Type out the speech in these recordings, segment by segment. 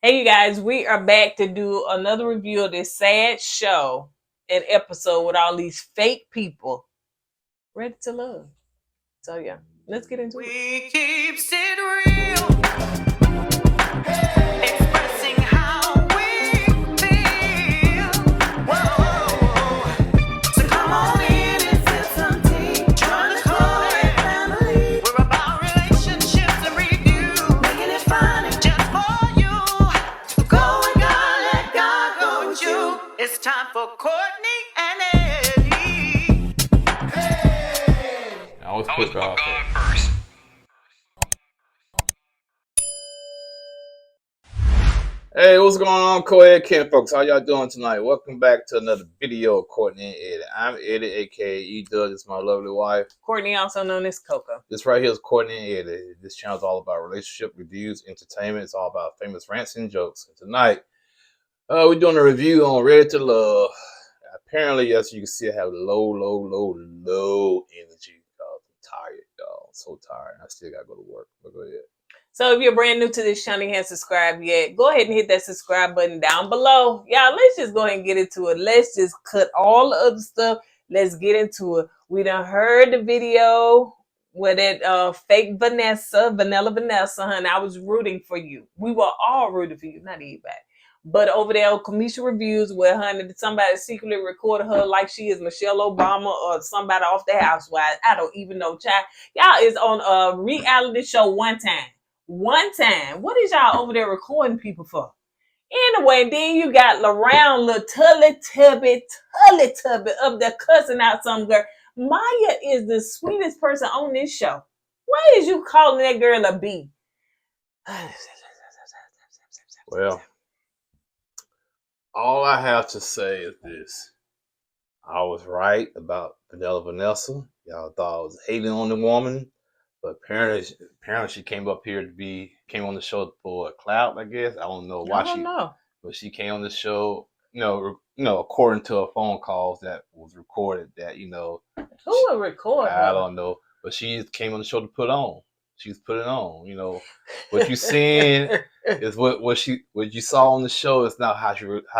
Hey, you guys, we are back to do another review of this sad show and episode with all these fake people ready to love. So, yeah, let's get into it. We keep it real, expressing how we feel. Whoa. So come on in and feel some tea. Join the Kourtney family. We're about relationships and review, making it fun and just for you. Go with God, let God go with you. It's time for Kourtney and Eddie. I always put God first. Hey, what's going on, co-ed Ken folks? How y'all doing tonight? Welcome back to another video of Kourtney Eddie. I'm Eddie, aka E11. This is my lovely wife. Kourtney, also known as Coco. This right here is Kourtney Eddie. This channel is all about relationship reviews, entertainment. It's all about famous rants and jokes. And tonight, we're doing a review on Ready to Love. Apparently, as you can see, I have low energy. I'm tired, y'all. I'm so tired. I still gotta go to work. But go ahead. So if you're brand new to this channel and haven't subscribed yet, go ahead and hit that subscribe button down below. Y'all, let's just go ahead and get into it. Let's just cut all the other stuff. Let's get into it. We done heard the video with that fake Vanessa, honey. I was rooting for you. We were all rooting for you, not anybody. But over there on Commission Reviews, where honey, somebody secretly recorded her like she is Michelle Obama or somebody off the Housewives. I don't even know, child. Y'all is on a reality show one time. What is y'all over there recording people for? Anyway, then you got Laron, little Tully Tubby up there cussing out some girl. Maya is the sweetest person on this show. Why is you calling that girl a B? Well, all I have to say is this. I was right about Vanessa. Y'all thought I was hating on the woman. But apparently she came on the show for a clout, I guess. I don't know why but she came on the show, according to her phone calls that was recorded that, Who would record her? I don't know. But she came on the show to put on. She's putting on, What you seeing is what you saw on the show is not how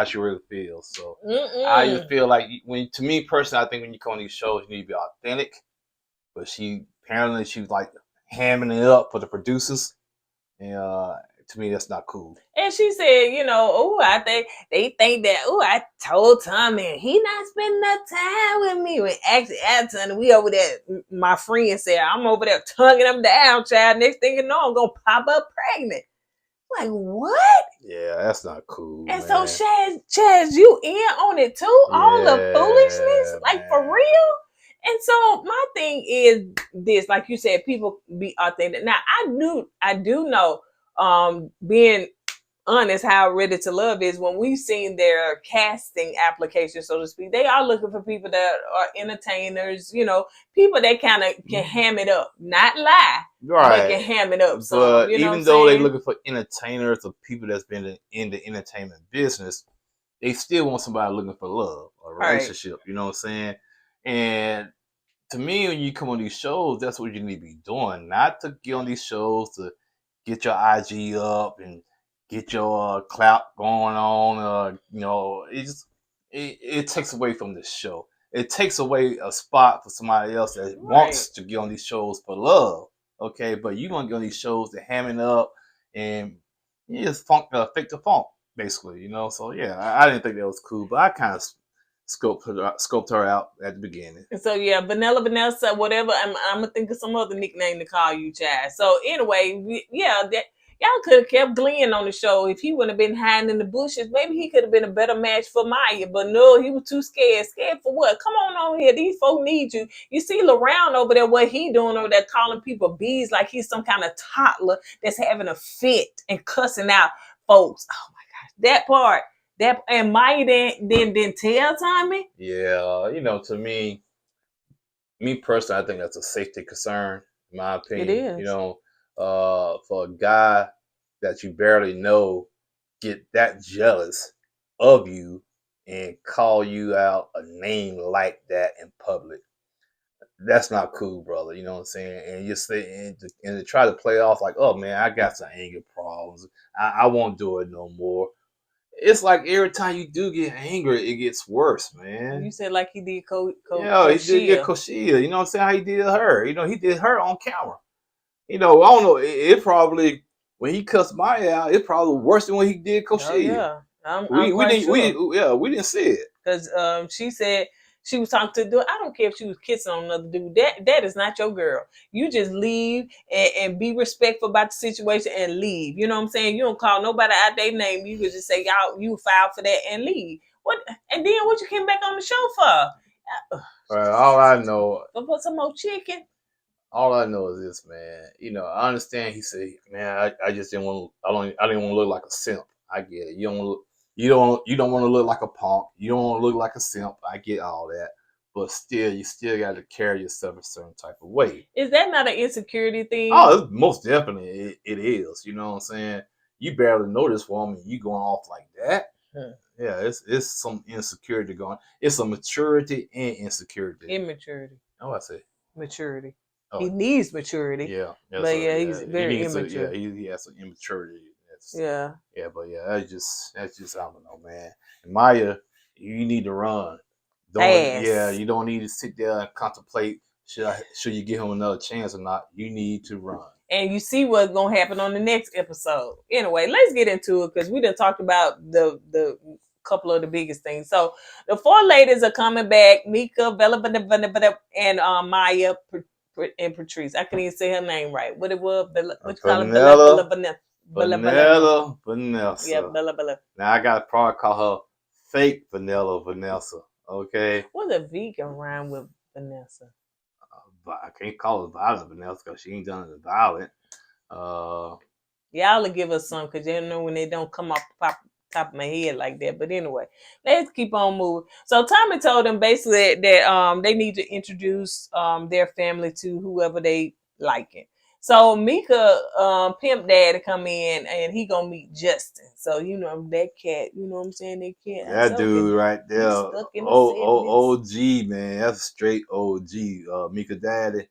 she really feels. So I just feel like to me personally, I think when you come on these shows, you need to be authentic. But she was like hamming it up for the producers, and to me that's not cool. And she said, I think they think that, I told Tommy he not spending enough time with me. When actually Anton, we over there, my friend said, I'm over there tonguing him down, child. Next thing you know, I'm gonna pop up pregnant. Like, what? Yeah, that's not cool. And man. So Chaz, you in on it too? Yeah, all the foolishness? Like, for real? And so my thing is this, like you said, people be authentic. Now I do know, being honest, how Ready to Love is. When we've seen their casting application, so to speak, they are looking for people that are entertainers, people that kind of can ham it up, not lie, right? But can ham it up. So even though they're looking for entertainers or people that's been in the entertainment business, they still want somebody looking for love or relationship. Right. You know what I'm saying? And to me, when you come on these shows, that's what you need to be doing. Not to get on these shows to get your IG up and get your clout going on. It takes away from this show. It takes away a spot for somebody else that wants to get on these shows for love. Okay, but you want to get on these shows to ham it up and you just fake the funk, basically. So yeah, I didn't think that was cool, but I kind of scoped her out at the beginning. So yeah, Vanessa, whatever. I'm gonna think of some other nickname to call you, Chaz. So anyway, y'all could have kept Glenn on the show. If he wouldn't have been hiding in the bushes, maybe he could have been a better match for Maya. But no, he was too scared. Scared for what? Come on here. These folk need you. You see Laron over there, what he doing over there, calling people bees like he's some kind of toddler that's having a fit and cussing out folks. Oh my gosh, that part. And Maya didn't tell Tommy? Yeah, to me personally, I think that's a safety concern, in my opinion. It is. For a guy that you barely know get that jealous of you and call you out a name like that in public. That's not cool, brother. You know what I'm saying? And you say and to try to play off like, oh man, I got some anger problems. I won't do it no more. It's like every time you do get angry, it gets worse, man. You said like he did Yeah, he did get Koshia. You know what I'm saying? How he did her. You know, he did her on camera. You know, I don't know. It probably when he cussed Maya out, it's probably worse than when he did Koshia. Oh yeah, I'm We quite didn't sure. we didn't see it. Because she said she was talking to the dude. I don't care if she was kissing on another dude. That is not your girl. You just leave and be respectful about the situation and leave. You know what I'm saying? You don't call nobody out their name. You could just say, y'all, you filed for that and leave. What? And then what you came back on the show for? All I know, Go put some more chicken. all I know is this, man. You know, I understand. He said, man, I just didn't want. I didn't want to look like a simp. I get it. You don't want to look like a punk. You don't want to look like a simp. I get all that. But still, you still got to carry yourself a certain type of way. Is that not an insecurity thing? Oh, most definitely it is. You know what I'm saying? You barely know this woman. You going off like that? Yeah, it's some insecurity going. It's a maturity and insecurity. Immaturity. Oh, I say maturity. Oh, he needs maturity. Yeah, but he's very immature. He has some immaturity. But that's just I don't know, man. And Maya, you need to run. You don't need to sit there and contemplate should you give him another chance or not. You need to run. And you see what's gonna happen on the next episode. Anyway, let's get into it because we done talked about the couple of the biggest things. So the 4 ladies are coming back: Mika, Bella, and Maya and Patrice. I couldn't even say her name right. What it was? What you call it? Vanessa. Yeah, Bella. Now I gotta probably call her fake Vanessa. Okay. What's a vegan rhyme with Vanessa? I can't call her violent Vanessa because she ain't done it violent. Y'all will give us some because you know when they don't come off the top of my head like that. But anyway, let's keep on moving. So Tommy told them basically that they need to introduce their family to whoever they liking. So Mika pimp dad come in and he gonna meet Justin. So you know that cat, you know what I'm saying? That cat. That dude right there. OG, man. That's a straight OG. Mika daddy.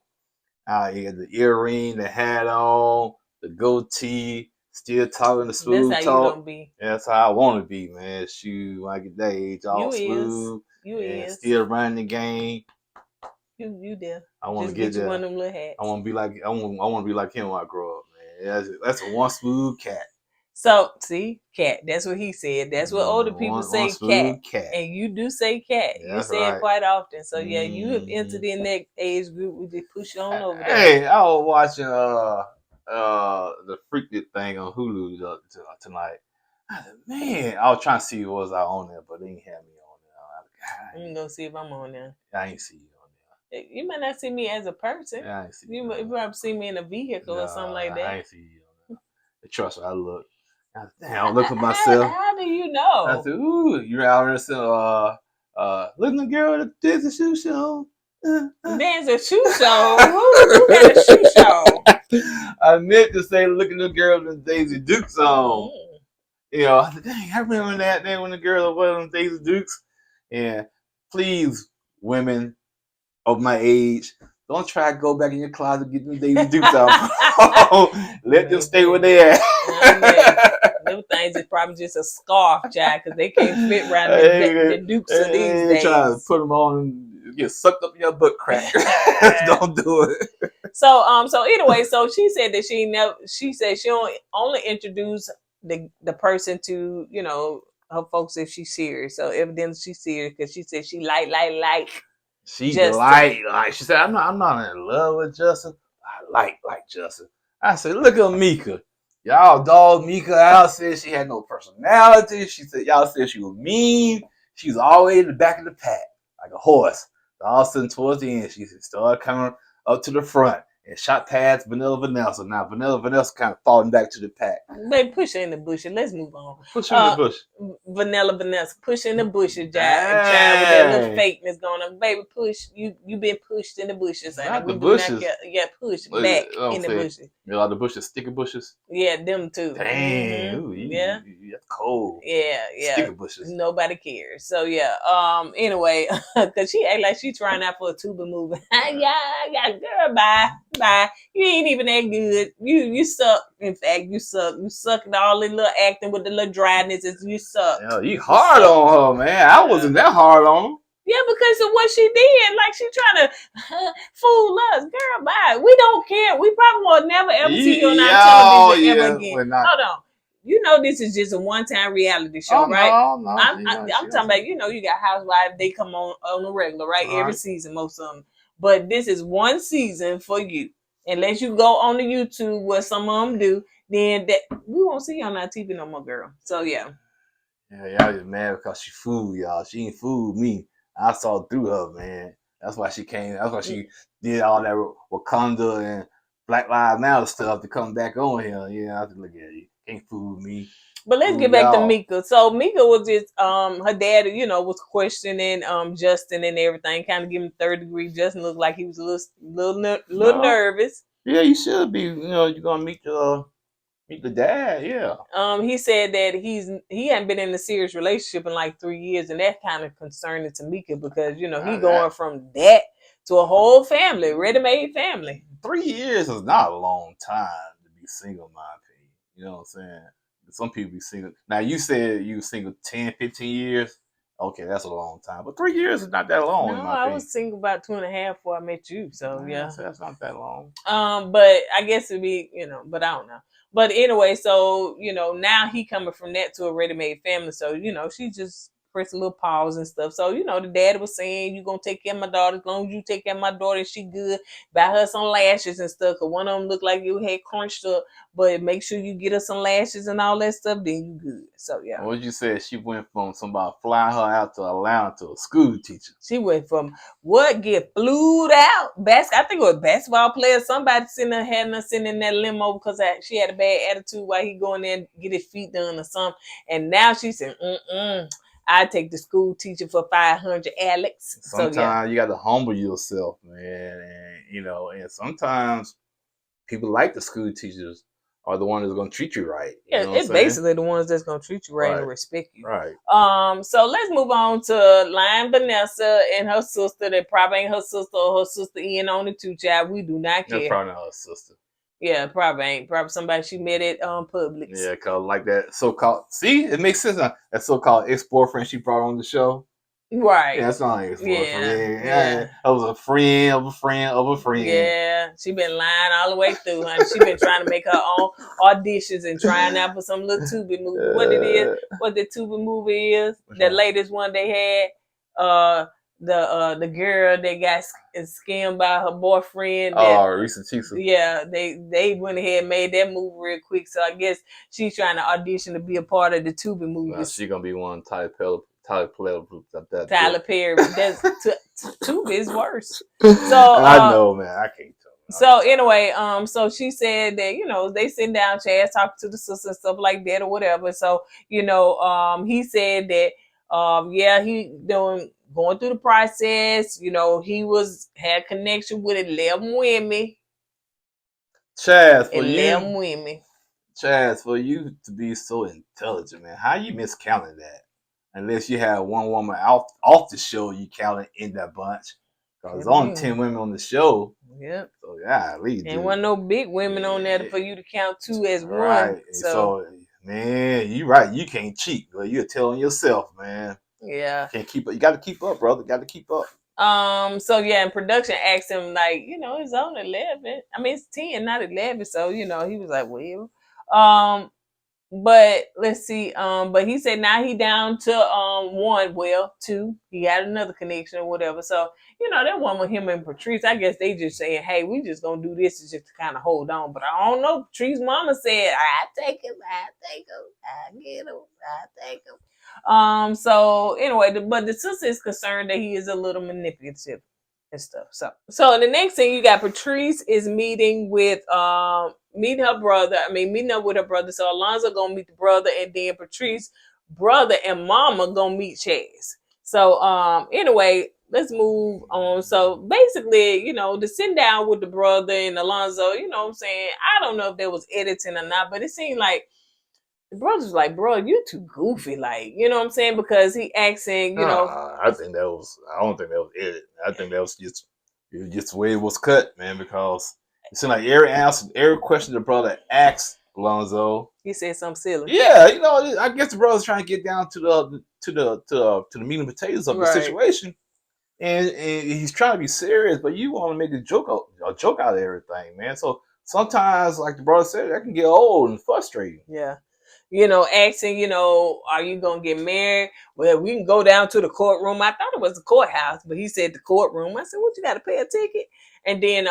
He had the earring, the hat on, the goatee, still talking the smooth That's how talk. you gonna be. That's how I want to be, man. Shoot, when I get that age, all smooth. And still running the game. You there? I want to get there. One of them little hats. I want to be like him when I grow up, man. That's a one smooth cat. So see, cat. That's what he said. That's what older people say, cat. And you do say cat. Yeah, you say it quite often. So yeah, you have entered in that age group. We just push you on over there. Hey, I was watching the Freaky thing on Hulu tonight. Man, I was trying to see what was I on there, but they didn't have me on there. Let me go see if I'm on there. I ain't see you on there. You might not see me as a person. Yeah, I ain't see you. You probably see me in a vehicle or something like that. I ain't see you on there. Trust me, I look. Damn, look at myself. How do you know? I said, ooh, you're out there saying, look at the girl that did the shoe show. There's a shoe show. Who got a shoe show? I meant to say, look at the girl with Daisy Dukes on. You know, I said, dang, I remember that day when the girl was on Daisy Dukes. And please, women of my age, don't try to go back in your closet and get them Daisy Dukes out. Let them stay where they at. Them things is probably just a scarf, child, because they can't fit around the Dukes of these days. Trying to put them on and get sucked up in your butt crack. Don't do it. So anyway, so she said that she said she only introduce the person to, you know, her folks if she's serious. So evidently she's serious because she said she like. She like. She said, I'm not in love with Justin. I like Justin. I said, look at Mika. Y'all dog Mika out, said she had no personality. She said y'all said she was mean. She was always in the back of the pack, like a horse. All of a sudden, towards the end, she started coming up to the front and shot past Vanessa. Now Vanessa kind of falling back to the pack. Baby, push her in the bushes. Let's move on. Push her in the bush. Vanessa, push in the bushes, child, with that little fakeness going on. Baby, push. You been pushed in the bushes. Not the bushes. Push back in the bushes. You know, the bushes, sticky bushes. Yeah, them too. Dang. Ooh, That's cold. Yeah. Sticker bushes. Nobody cares. So yeah. Anyway, cause she act like she trying out for a tuba movie. yeah, girl, bye. You ain't even that good. You suck. In fact, you suck. You suck at all the little acting with the little dryness. You suck. Yeah, you hard on her, man. I wasn't that hard on her. Yeah, because of what she did. Like she trying to fool us. Girl, bye. We don't care. We probably will never ever see you on our television ever again. Hold on. You know this is just a one-time reality show, right? No. I'm talking about, you got Housewives. They come on the regular, right? Every season, most of them. But this is one season for you. Unless you go on the YouTube, what some of them do, then that we won't see you on our TV no more, girl. So yeah. Yeah, y'all just mad because she fooled y'all. She ain't fooled me. I saw through her, man. That's why she came. That's why she did all that Wakanda and Black Lives Matter stuff to come back on here. Yeah, I have to look at you. Can't fool me. But let's get back to Mika. So Mika was just her dad, was questioning Justin and everything, kind of giving third degree. Justin looked like he was a little nervous. Yeah, you should be. You're gonna meet the dad. Yeah. He said that he hadn't been in a serious relationship in like 3 years, and that kind of concerning to Mika because he going from that to a whole family, ready-made family. 3 years is not a long time to be single, in my opinion. You know what I'm saying? Some people be single. Now, you said you were single 10, 15 years. Okay, that's a long time. But 3 years is not that long, in my opinion. I was single about 2.5 before I met you. So, yeah. That's not that long. But I guess it'd be, but I don't know. But anyway, so, now he coming from that to a ready-made family. So, she just pressed a little pause and stuff. So, the dad was saying, you going to take care of my daughter. As long as you take care of my daughter, she good. Buy her some lashes and stuff. Because one of them looked like you had crunched up. But make sure you get her some lashes and all that stuff. Then you good. So, yeah. What you said? She went from somebody flying her out to Atlanta to a school teacher. She went from get flued out. I think it was basketball player. Somebody sitting in that limo because she had a bad attitude while he going there and get his feet done or something. And now she said, I take the school teacher for 500, Alex. Sometimes you got to humble yourself, man. And, and sometimes people like the school teachers are the ones that's going to treat you right. It's basically the ones that's going to treat you right and respect you. Right. So let's move on to Lion Vanessa and her sister. That probably ain't her sister or her sister in on it too, child. We do not care. That's probably not her sister. Yeah, probably ain't. Probably somebody she met at Publix. Yeah, cause like that so-called. See, it makes sense. That so-called ex-boyfriend she brought on the show. Right. Yeah, that's not an ex-boyfriend. Yeah. That was a friend of a friend of a friend. Yeah, she been lying all the way through, honey. She been trying to make her own auditions and trying out for some little Tubi movie. What the Tubi movie is? The latest one they had. The girl that got scammed by her boyfriend. Risa Chisa. Yeah, they went ahead and made that movie real quick. So I guess she's trying to audition to be a part of the Tubi movies. She's gonna be one Tyler Perry. Tyler Perry. That's Tubi is worse. So I know, man. I can't tell. So anyway, so she said that, they sit down, Chaz talking to the sister and stuff like that or whatever. So, he said that, he going through the process, he had connection with 11 women. Chaz, for 11 women. Chaz, for you to be so intelligent, man, how you miscounting that? Unless you have one woman off the show, you count it in that bunch. Because there's only 10 women on the show. Yep. So, yeah, at least. And wasn't no big women on there for you to count 2 as one. Right. So, man, you right. You can't cheat. But you're telling yourself, man. Yeah. You can't keep up. You got to keep up, brother. Got to keep up. So, yeah, and production asked him, like, it's on 11. I mean, it's 10, not 11. So, he was like, well. But let's see. But he said now he down to 2. He had another connection or whatever. So, that one with him and Patrice, I guess they just saying, hey, we just gonna do this just to kind of hold on. But I don't know. Patrice's mama said, I take him, I get him, I take him. So anyway, but the sister is concerned that he is a little manipulative and stuff. So the next thing you got, Patrice is meeting with meeting up with her brother. So Alonzo gonna meet the brother, and then Patrice brother and mama gonna meet Chaz. So anyway, let's move on. So basically, the sit down with the brother and Alonzo, what I'm saying, I don't know if there was editing or not, but it seemed like The brother's like, bro, you too goofy, like, you know what I'm saying? Because he asking, you know. I think that was. I don't think that was it. I think that was just the way it was cut, man. Because it seemed like every answer, every question the brother asked Alonzo, He said something silly. yeah, you know, I guess the brother's trying to get down to the meat and potatoes of the Right. situation, and he's trying to be serious, but you want to make a joke out of everything, man. So sometimes, like the brother said, that can get old and frustrating. Yeah. You know, asking, you know, are you going to get married? Well, we can go down to the courtroom. I thought it was the courthouse, but he said the courtroom. I said, what, you got to pay a ticket? And then,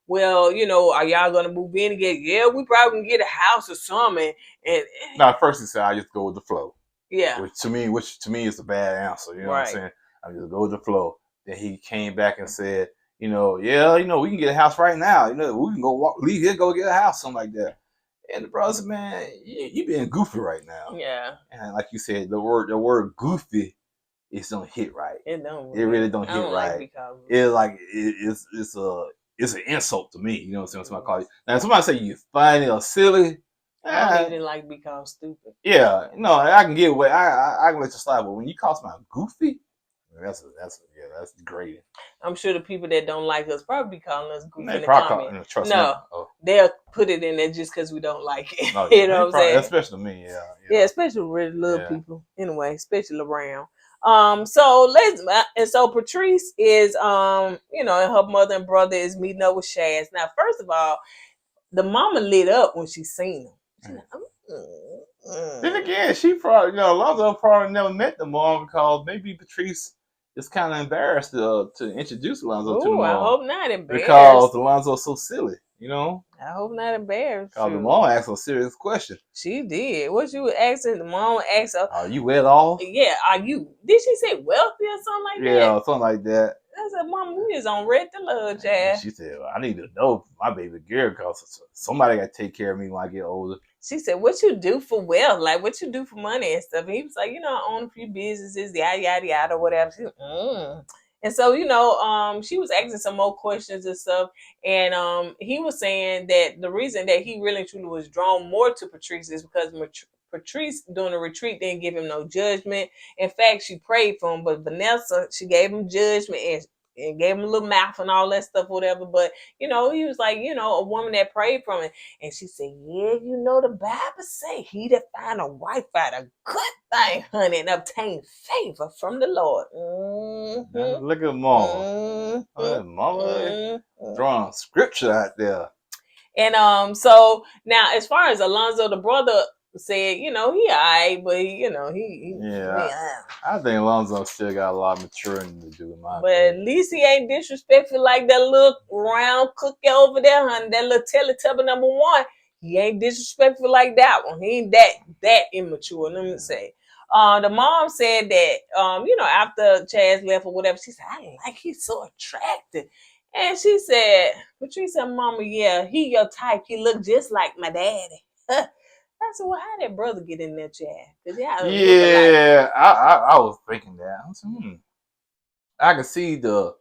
well, you know, are y'all going to move in again? Yeah, we probably can get a house or something. And Now, at first he said, I just go with the flow. yeah. Which to me is a bad answer. You know what I'm Right. saying? I just go with the flow. Then he came back and said, you know, yeah, you know, we can get a house right now. You know, we can leave here, go get a house, something like that. And the brother said, man, you being goofy right now. Yeah. And like you said, the word goofy, it don't hit right. It don't. It really don't hit right. It's an insult to me. You know what I'm saying? Somebody call you. Now, somebody say you funny or silly. I don't even like to be called stupid. Yeah, no, I can get away. I can let you slide, but when you call somebody goofy, that's great. I'm sure the people that don't like us probably be calling us goofy in the comment. They'll put it in there just because we don't like it. No, you know what I'm saying? Especially me, yeah, especially with little people. Anyway, especially Laron. So Patrice is you know, and her mother and brother is meeting up with Chaz. Now, first of all, the mama lit up when she seen him. Then again, she probably, you know, Alonzo probably never met the mom because maybe Patrice is kind of embarrassed to introduce Alonzo to the mom. I hope not embarrassed. Because Alonzo's so silly, you know? I hope not embarrassed. Because the mom asked a serious question. She did. What she was asking, the mom asked her, are you well off? Yeah, are you? Did she say wealthy or something like that? Yeah, something like that. I said, Mama, we is on red to love, Chaz. She said, well, I need to know my baby girl because somebody got to take care of me when I get older. She said, what you do for wealth? Like, what you do for money and stuff? And he was like, you know, I own a few businesses, yada, yada, yada, whatever. She And so, you know, she was asking some more questions and stuff. And he was saying that the reason that he really truly was drawn more to Patrice is because Patrice during the retreat didn't give him no judgment. In fact, she prayed for him, but Vanessa, she gave him judgment and gave him a little mouth and all that stuff, whatever. But, you know, he was like, you know, a woman that prayed for him. And she said, yeah, you know, the Bible say he that find a wife out a good thing, honey, and obtain favor from the Lord. Mm-hmm. Look at Mama. Mama throwing scripture out there. And so now, as far as Alonzo, the brother said, you know, he alright, but I think Alonzo still got a lot of maturing to do. But at least he ain't disrespectful like that little round cookie over there, honey. That little Teletubby number 1. He ain't disrespectful like that one. He ain't that immature. Let me say. The mom said that, you know, after Chaz left or whatever, she said, I like he's so attractive. And she said, Patrice said, Mama, yeah, he your type. He look just like my daddy. I said, well, how did brother get in there, Chaz? I was thinking that. I said, I can see the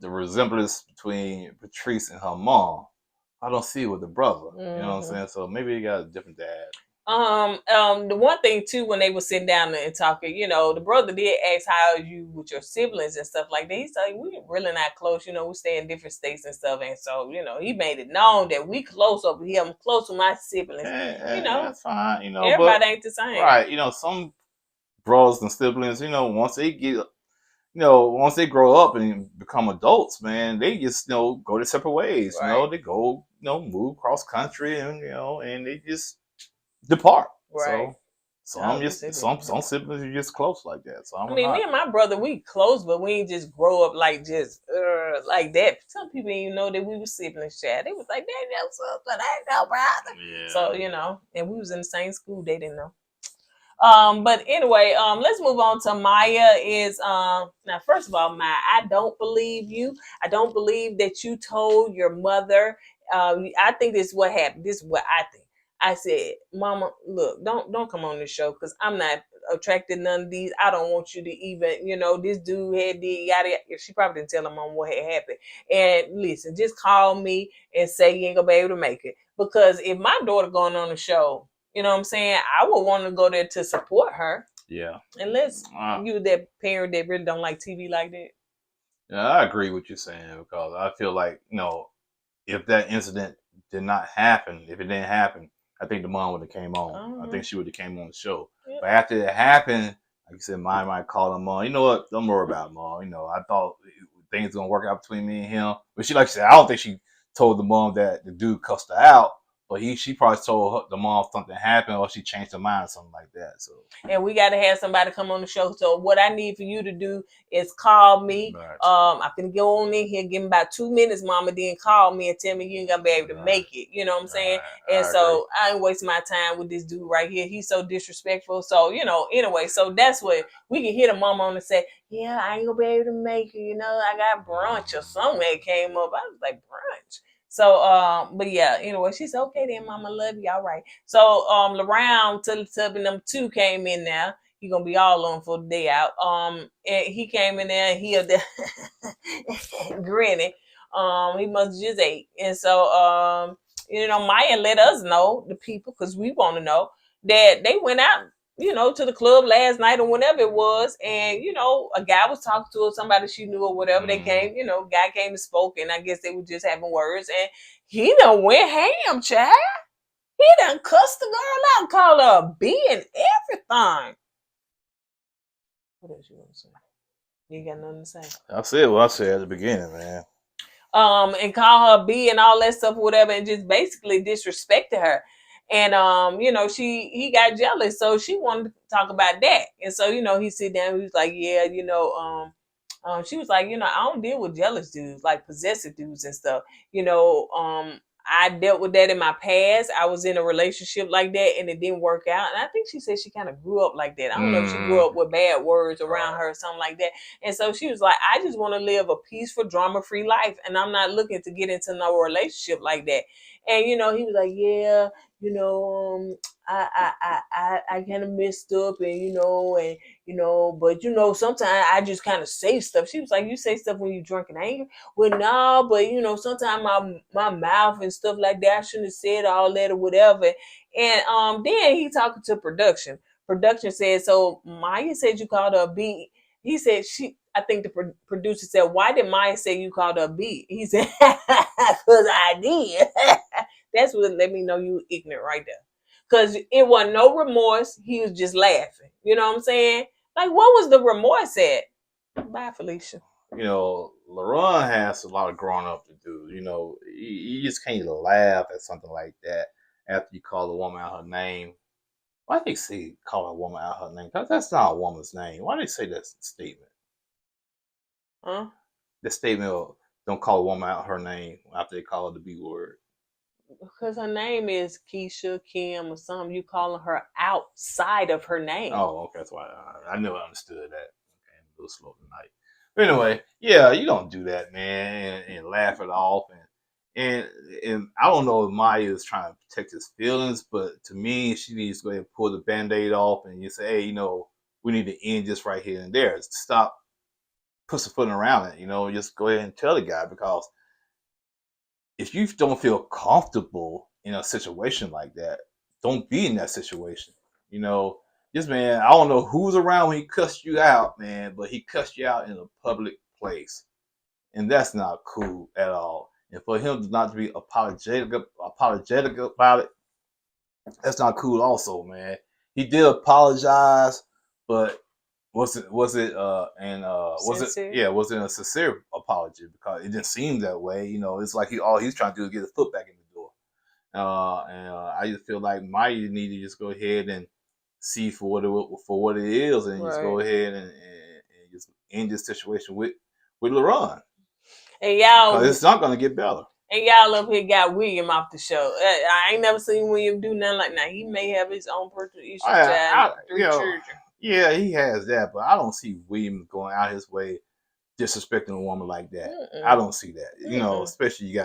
resemblance between Patrice and her mom. I don't see it with the brother. You know what I'm saying? So maybe he got a different dad. The one thing too, when they were sitting down and talking, you know, the brother did ask how are you with your siblings and stuff like that. He said we really not close, you know, we stay in different states and stuff, and so, you know, he made it known that we close over here. I'm close with my siblings. You know, that's fine. You know, everybody ain't the same, right? You know, some brothers and siblings, you know, once they grow up and become adults, man, they just, you know, go their separate ways. Right. You know, they go, you know, move cross country, and you know, and they just depart. Right. So some siblings are just close like that. So I mean, me and my brother, we close, but we ain't just grow up like just like that. Some people didn't even know that we were siblings, Chad. They was like, they know something, I ain't no brother. Yeah. So, you know, and we was in the same school, they didn't know. But anyway, let's move on to Maya. Now, first of all, Maya, I don't believe you. I don't believe that you told your mother. I think this is what happened. This is what I think. I said, Mama, look, don't come on this show because I'm not attracted to none of these. I don't want you to even, you know, this dude had did yada yada. She probably didn't tell her mom what had happened. And listen, just call me and say you ain't gonna be able to make it. Because if my daughter going on the show, You know what I'm saying? I would want to go there to support her. Yeah. Unless you that parent that really don't like TV like that. Yeah, I agree with you saying, because I feel like, if that incident did not happen, if it didn't happen, I think the mom would have came on. I think she would have came on the show. Yep. But after it happened, like you said, mom might call her mom. You know what? Don't worry about it, mom. I thought things gonna work out between me and him. But she, like I said, I don't think she told the mom that the dude cussed her out. But she probably told the mom something happened, or she changed her mind or something like that. So, and we got to have somebody come on the show. So what I need for you to do is call me. Right. I can go on in here, give me about 2 minutes, mama, then call me and tell me you ain't gonna be able to make it. You know what I'm saying? And so I ain't wasting my time with this dude right here. He's so disrespectful. So, anyway, so that's what we can hear the mama on and say, yeah, I ain't gonna be able to make it. I got brunch or somewhere came up. I was like, brunch. So, but yeah, anyway, she said, okay then, mama, love you, all right. So, Laron, Teletubby number 2 came in now. He gonna be all on for the day out. And he came in there and he grinning. He must just ate. And so, Maya let us know, the people, because we want to know, that they went out, to the club last night or whenever it was. And, a guy was talking to her, somebody she knew or whatever. They came, guy came and spoke, and I guess they were just having words. And he done went ham, child. He done cussed the girl out, called her a B and everything. What else you want to say? You got nothing to say? I said what I said at the beginning, man. And call her B and all that stuff, whatever, and just basically disrespected her. And he got jealous, so she wanted to talk about that. And so, he sit down, he was like, yeah, she was like, I don't deal with jealous dudes, like possessive dudes and stuff. I dealt with that in my past. I was in a relationship like that and it didn't work out. And I think she said she kind of grew up like that. I don't know if she grew up with bad words around her or something like that. And so she was like, I just want to live a peaceful, drama-free life. And I'm not looking to get into no relationship like that. And, he was like, yeah, I kind of messed up and, but, sometimes I just kind of say stuff. She was like, you say stuff when you drunk and angry? Well, no, but, sometimes my mouth and stuff like that, I shouldn't have said all that or whatever. And then he talking to production. Production said, so Maya said you called her a B. He said I think the producer said, why did Maya say you called her a B? He said, because I did. That's what let me know you ignorant right there. Because it wasn't no remorse. He was just laughing. You know what I'm saying? Like, what was the remorse at? Bye, Felicia. Laron has a lot of growing up to do. You just can't laugh at something like that after you call a woman out her name. Why do they say call a woman out her name? Because that's not a woman's name. Why do they say that statement? Huh? The statement of don't call a woman out her name after they call her the B word. Because her name is Keisha, Kim, or something. You calling her outside of her name. Oh, okay. That's why I never understood that. Okay, I'm a little slow tonight. But anyway, yeah, you don't do that, man, and laugh it off. And I don't know if Maya is trying to protect his feelings, but to me, she needs to go ahead and pull the Band-Aid off and you say, hey, we need to end this right here and there. Stop pussyfooting around it, just go ahead and tell the guy, because if you don't feel comfortable in a situation like that, don't be in that situation. This man, I don't know who's around when he cussed you out, man, but he cussed you out in a public place. And that's not cool at all. And for him not to be apologetic about it, that's not cool also, man. He did apologize, but was it a sincere apology? Because it didn't seem that way. It's like all he's trying to do is get his foot back in the door. And I just feel like Maya need to just go ahead and see for what it is, and just go ahead and just end this situation with Laron. And y'all, because it's not gonna get better. And y'all up here got William off the show. I ain't never seen William do nothing like that. He may have his own personal issues. Yeah, he has that, but I don't see William going out his way disrespecting a woman like that. I don't see that. Especially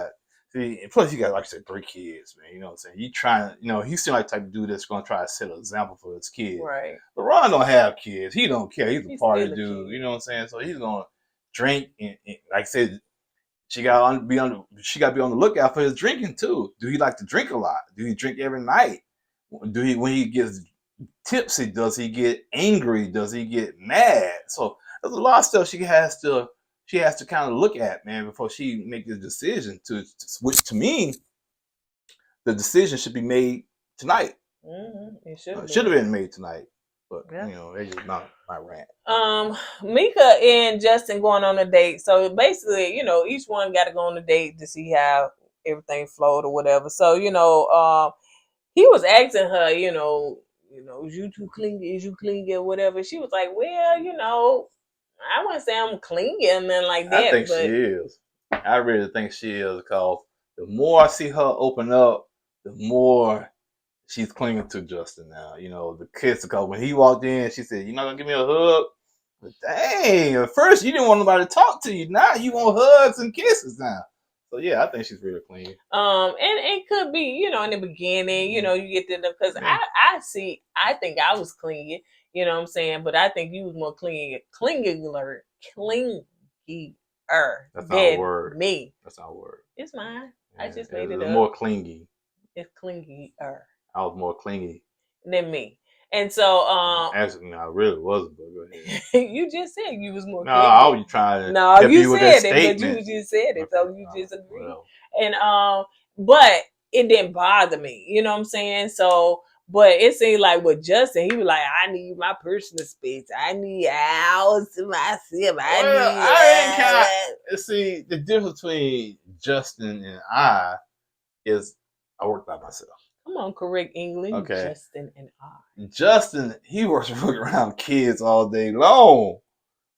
plus you got, like I said, 3 kids, man. You know what I'm saying? You trying, he seems like the type of dude that's going to try to set an example for his kids. Right. Laron don't have kids. He don't care. He's a party dude. You know what I'm saying? So he's going to drink and like I said, she got to be on the lookout for his drinking too. Do he like to drink a lot? Do he drink every night? when he gets tipsy, does he get angry? Does he get mad? So there's a lot of stuff she has to kind of look at, man, before she make the decision to which to me the decision should be made tonight. It should have been made tonight, but Yeah. you know, it's just not my rant. Mika and Justin going on a date. So basically, you know, each one got to go on a date to see how everything flowed or whatever. So, you know, he was asking her, you know, is you too clingy? Is you clingy or whatever? She was like, well, you know, I wouldn't say I'm clingy and nothing like that. I think but she is. I really think she is, because the more I see her open up, the more she's clinging to Justin now. You know, the kiss, because when he walked in, she said, "You're not gonna give me a hug?" But dang, at first you didn't want nobody to talk to you. Now you want hugs and kisses now. So yeah, I think she's really clean. And it could be, you know, in the beginning, you know, you get to know, because I think I was clingy, you know what I'm saying, but I think you was more clingier. That's our word. Me. That's our word. It's mine. Yeah, I just made it up. More clingy. It's clingier. I was more clingy than me. And so, actually, no, I really wasn't. But go ahead. You just said you was more. No, I was trying to. No, you said it, but you just said it, so you just agreed. Well. And but it didn't bother me. You know what I'm saying? So, but it seemed like with Justin, he was like, "I need my personal space. I need hours to myself. See, the difference between Justin and I is I work by myself. Come on, correct English. Okay. Justin and I. Justin, he works around kids all day long.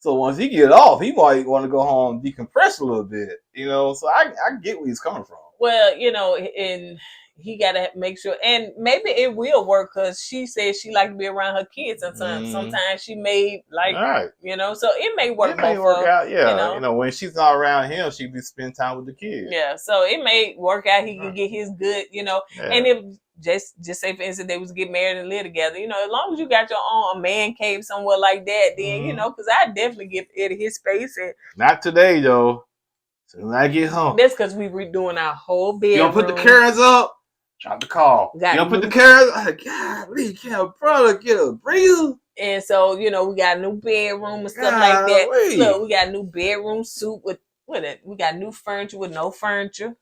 So once he get off, he might want to go home and decompress a little bit. You know, so I get where he's coming from. Well, you know, and he got to make sure, and maybe it will work, because she says she like to be around her kids, and sometimes she may like, you know, so it may work. It may work out, yeah. You know, when she's not around him, she be spending time with the kids. Yeah, so it may work out. He can get his good, you know, and if just say for instance they was to get married and live together, you know, as long as you got your own man cave somewhere like that, then you know, because I definitely give Eddie his space. And not today though. So when I get home, that's because we redoing our whole bedroom. You don't put the curtains up. Drop the call. You don't put the curtains. Golly, can't brother get a breather. And so, you know, we got a new bedroom and stuff like that. Look, we got a new bedroom suite with it. We got new furniture with no furniture.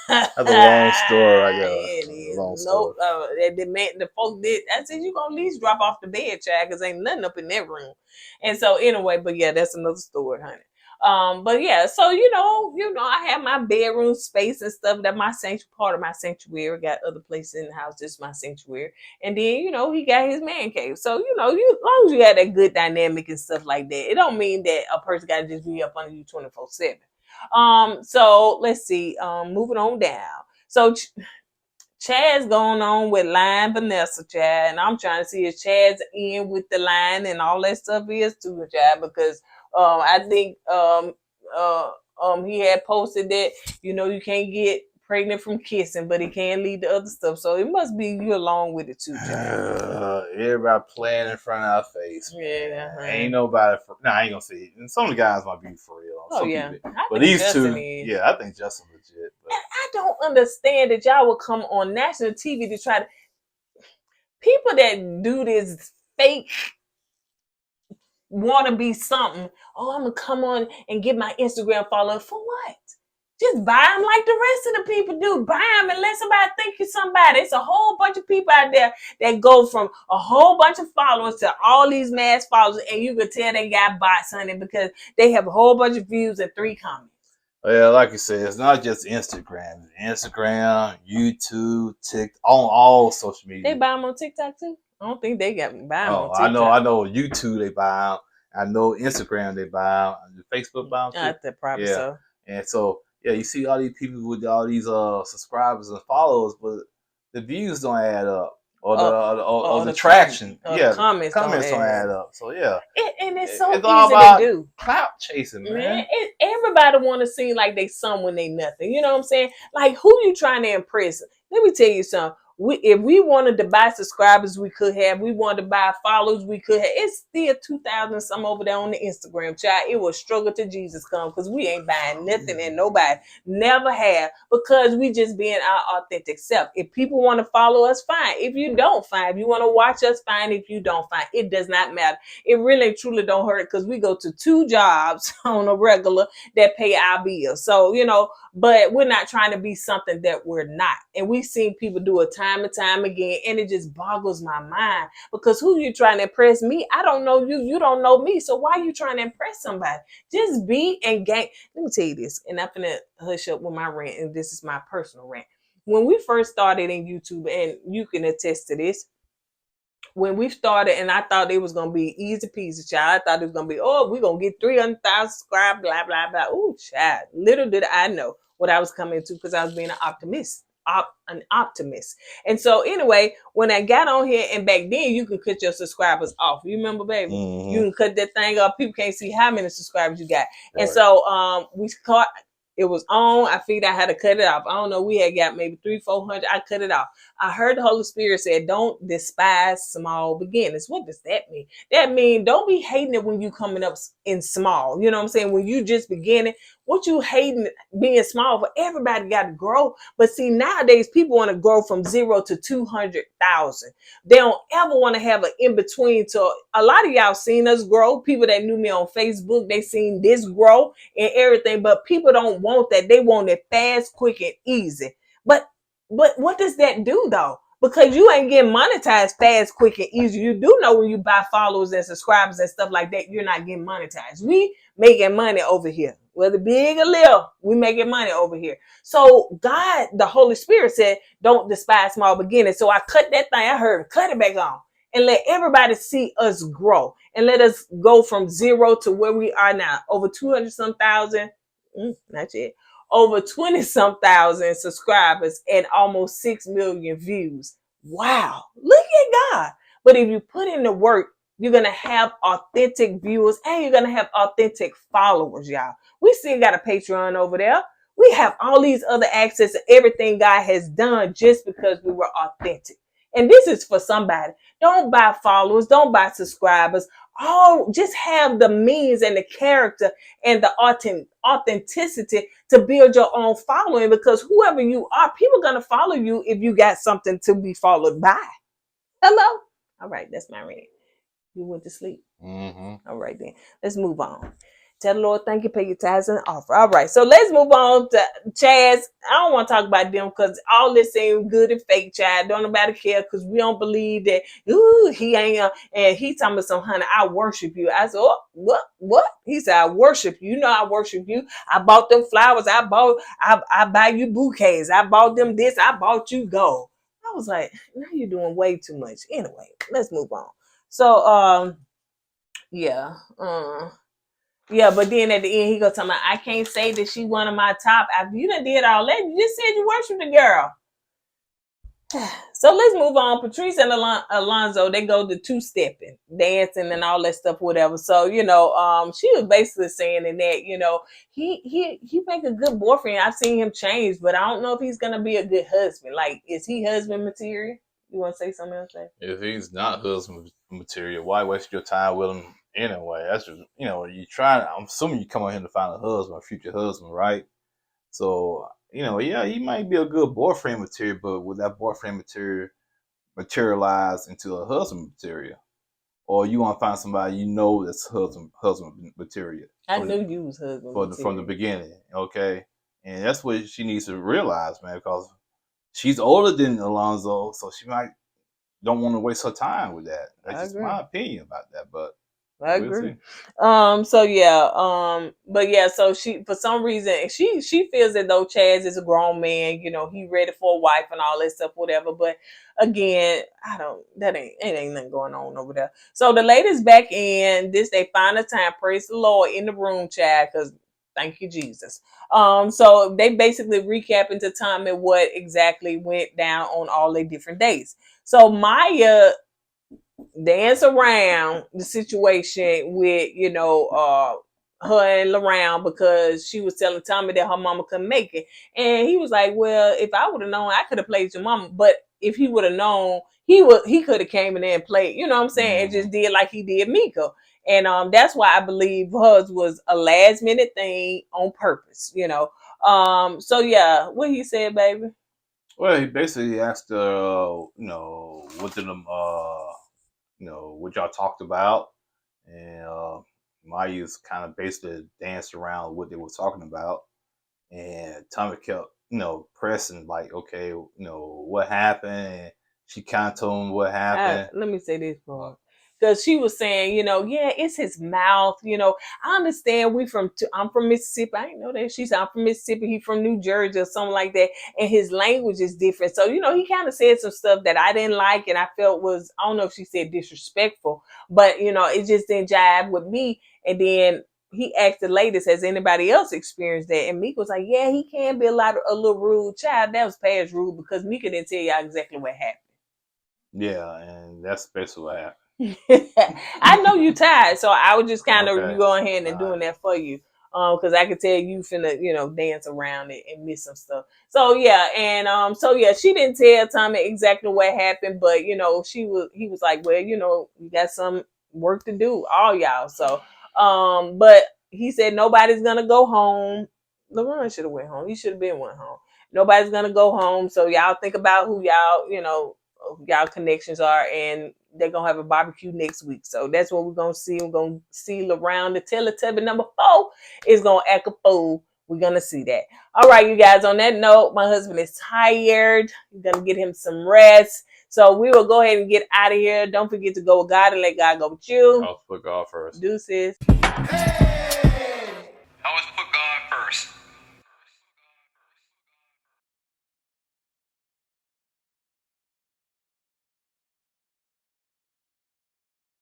That's a long story right there. It is. The folk did. I said, you gonna at least drop off the bed, child, because ain't nothing up in that room. And so anyway, but yeah, that's another story, honey. But yeah, so you know, I have my bedroom space and stuff. That my part of my sanctuary. Got other places in the house, just my sanctuary. And then, you know, he got his man cave. So, you know, as long as you got that good dynamic and stuff like that, it don't mean that a person got to just be up under you 24/7. So let's see. Moving on down. So Chaz going on with line Vanessa, Chad, and I'm trying to see if Chaz in with the line and all that stuff is too, Chad, because I think he had posted that, you know, you can't get pregnant from kissing, but it can lead to other stuff. So it must be you along with it too, Chad. Everybody playing in front of our face. Yeah. Ain't nobody I ain't gonna say it. And some of the guys might be for real. Oh, yeah. But these Justin two, I think Justin legit. But I don't understand that y'all will come on national TV to try to... People that do this fake want to be something. Oh, I'm going to come on and get my Instagram follower. For what? Just buy them like the rest of the people do. Buy them and let somebody think you're somebody. It's a whole bunch of people out there that go from a whole bunch of followers to all these mass followers, and you can tell they got bots, honey, because they have a whole bunch of views and 3 comments. Yeah, like you said, it's not just Instagram. Instagram, YouTube, TikTok, on all social media. They buy them on TikTok too? I don't think they got buy them on TikTok. I know YouTube they buy them. I know Instagram they buy them. Facebook buy them too. Probably so. And so, yeah, you see all these people with all these subscribers and followers, but the views don't add up. Or the traction. The comments don't add up. So, yeah. And it's so easy to do. Clout chasing, man. Everybody want to seem like they some when they nothing. You know what I'm saying? Like, who you trying to impress? Let me tell you something. if we wanted to buy subscribers, we could have. We wanted to buy followers, we could have. It's still 2,000 some over there on the Instagram, child. It was struggle to Jesus come because we ain't buying nothing and nobody never have because we just being our authentic self. If people want to follow us, fine. If you don't, fine. If you want to watch us, fine. If you don't, fine. It does not matter. It really truly don't hurt because we go to 2 jobs on a regular that pay our bills. So, but we're not trying to be something that we're not. And we've seen people do it time and time again, and it just boggles my mind because who you trying to impress? Me? I don't know you. You don't know me. So why are you trying to impress somebody? Just be and gain. Let me tell you this, and I'm finna hush up with my rant, and this is my personal rant. When we first started in YouTube, and you can attest to this, when we started, and I thought it was gonna be easy peasy, child. I thought it was gonna be, we're gonna get 300,000 subscribers, blah blah blah. Oh, child! Little did I know what I was coming to because I was being an optimist. And so, anyway, when I got on here, and back then you could cut your subscribers off. You remember, baby? Mm-hmm. You can cut that thing off. People can't see how many subscribers you got. Right. And so, we caught. It was on. I figured I had to cut it off. I don't know. We had got maybe 300-400. I cut it off. I heard the Holy Spirit say, don't despise small beginnings. What does that mean? That means don't be hating it when you coming up in small. You know what I'm saying? When you just beginning, what you hating being small for? Everybody got to grow. But see, nowadays people want to grow from 0 to 200,000. They don't ever want to have an in-between. So a lot of y'all seen us grow. People that knew me on Facebook, they seen this grow and everything. But people don't want that. They want it fast, quick, and easy. But what does that do though? Because you ain't getting monetized fast, quick, and easy. You do know when you buy followers and subscribers and stuff like that, you're not getting monetized. We making money over here. Whether big or little, we making money over here. So God, the Holy Spirit said, don't despise small beginnings. So I cut that thing. I heard, cut it back on. And let everybody see us grow. And let us go from 0 to where we are now. Over 200 some thousand. Not yet. Over 20 some thousand subscribers and almost 6 million views. Wow. Look at God. But if you put in the work, you're going to have authentic viewers and you're going to have authentic followers, y'all. We still got a Patreon over there. We have all these other access to everything God has done just because we were authentic. And this is for somebody. Don't buy followers. Don't buy subscribers. Just have the means and the character and the authenticity to build your own following, because whoever you are, people are going to follow you if you got something to be followed by. Hello? All right, that's my rant. You went to sleep. Mm-hmm. All right, then. Let's move on. Tell the Lord thank you, pay your tithes and offer. All right, so let's move on to Chaz. I don't want to talk about them because all this seems good and fake, child. Don't nobody care because we don't believe that, he ain't, and he talking about some, honey, I worship you. I said, what? He said, I worship you. You know I worship you. I bought them flowers. I buy you bouquets. I bought them this. I bought you gold. I was like, now you're doing way too much. Anyway, let's move on. So, yeah. Yeah, but then at the end, he go tell me, I can't say that she one of my top. After you done did all that, you just said you worship the girl. So let's move on. Patrice and Alonzo, they go to two-stepping, dancing and all that stuff, whatever. So, she was basically saying in that, he make a good boyfriend. I've seen him change, but I don't know if he's going to be a good husband. Like, is he husband material? You want to say something else? If he's not husband material, why waste your time with him anyway? That's just, you try. I'm assuming you come out here to find a husband, a future husband, right? So, yeah, he might be a good boyfriend material, but would that boyfriend material materialize into a husband material? Or you want to find somebody that's husband material? I knew you was husband material from the beginning, okay? And that's what she needs to realize, man, because she's older than Alonzo, so she don't want to waste her time with that. That's just my opinion about that, but I agree. So she, for some reason, she feels that though Chaz is a grown man, he ready for a wife and all that stuff, whatever. But again, it ain't nothing going on over there. So the ladies back in this, they find a time, praise the Lord, in the room, Chad, because thank you, Jesus. So they basically recap into time and what exactly went down on all the different days. So Maya dance around the situation with, her and Laron, because she was telling Tommy that her mama couldn't make it. And he was like, well, if I would have known, I could have played your mama. But if he would have known, he could have came in there and played, you know what I'm saying, and just did like he did Mika. And that's why I believe hers was a last minute thing on purpose, you know. So yeah, what he said, baby. Well, he basically asked, what did them, what y'all talked about, and Maya's kind of basically danced around what they were talking about, and Tommy kept, pressing like, okay, what happened, and she kind of told him what happened. Let me say this part. Because she was saying, yeah, it's his mouth. I understand I'm from Mississippi. I didn't know that. She said, I'm from Mississippi. He from New Jersey or something like that. And his language is different. So, he kind of said some stuff that I didn't like and I felt was, I don't know if she said disrespectful, but, it just didn't jive with me. And then he asked the ladies, has anybody else experienced that? And Mika was like, yeah, he can be a little rude. Child, that was past rude because Mika didn't tell y'all exactly what happened. Yeah, and that's basically what happened. I know you tired, so I was just kind of going ahead and doing that for you, because I could tell you finna dance around it and miss some stuff. So yeah, and she didn't tell Tommy exactly what happened, but he was like, well, you got some work to do, all y'all. So but he said nobody's gonna go home. Laron should have went home. He should have been went home. Nobody's gonna go home. So y'all think about who y'all connections are, and they're gonna have a barbecue next week. So that's what we're gonna see. We're gonna see Laron, the Teletubby number 4 is gonna act a fool. We're gonna see that. All right, you guys, on that note, my husband is tired. We're gonna get him some rest. So we will go ahead and get out of here. Don't forget to go with God and let God go with you. I'll put God first. Deuces. Hey!